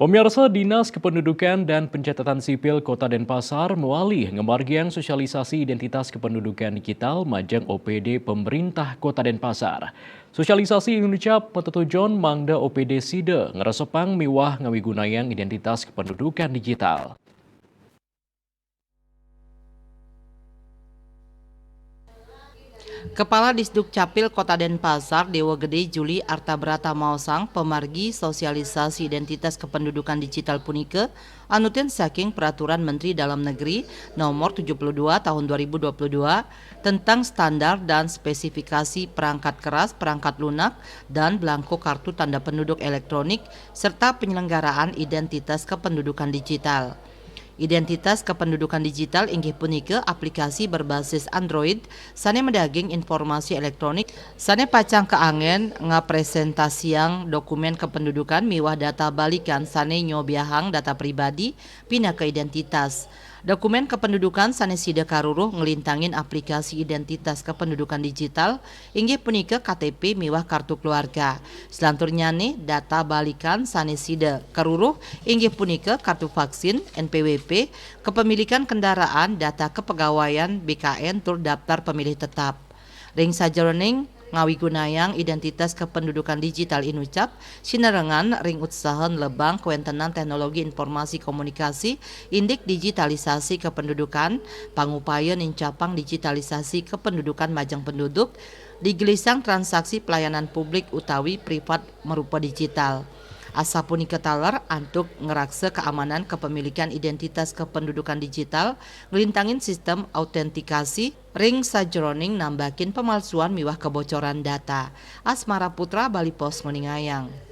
Pemirsa Dinas Kependudukan dan Pencatatan Sipil Kota Denpasar mewali ngemargiang sosialisasi identitas kependudukan digital Majang OPD Pemerintah Kota Denpasar. Sosialisasi Indonesia petujuan mangda OPD Side ngeresepang miwah ngawigunayang identitas kependudukan digital. Kepala Disduk Capil Kota Denpasar, Dewa Gede Juli Artabrata Mausang, pemargi sosialisasi identitas kependudukan digital punike, anutin saking Peraturan Menteri Dalam Negeri Nomor 72 Tahun 2022 tentang standar dan spesifikasi perangkat keras, perangkat lunak, dan belangko kartu tanda penduduk elektronik, serta penyelenggaraan identitas kependudukan digital. Identitas kependudukan digital inggih punika aplikasi berbasis Android sane medaging informasi elektronik sane pacang ke angen ngapresentasiang dokumen kependudukan miwah data balikan sane nyobiahang data pribadi pina ke identitas. Dokumen kependudukan sanesida karuruh ngelintangin aplikasi identitas kependudukan digital inggih punika KTP miwah kartu keluarga. Selanturnya nih data balikan sanesida karuruh inggih punika kartu vaksin, NPWP, kepemilikan kendaraan, data kepegawaian, BKN tur daftar pemilih tetap. Ring sajroning ngawigunayang identitas kependudukan digital inucap sinerengan ring utsahan lebang kewentenan teknologi informasi komunikasi indik digitalisasi kependudukan pangupaya nincapang digitalisasi kependudukan majang penduduk digelisang transaksi pelayanan publik utawi privat merupa digital. Asa punika taler antuk ngerakse keamanan kepemilikan identitas kependudukan digital ngelintangin sistem autentikasi ring sajroning nambakin pemalsuan miwah kebocoran data. Asmara Putra Bali Pos nguningayang.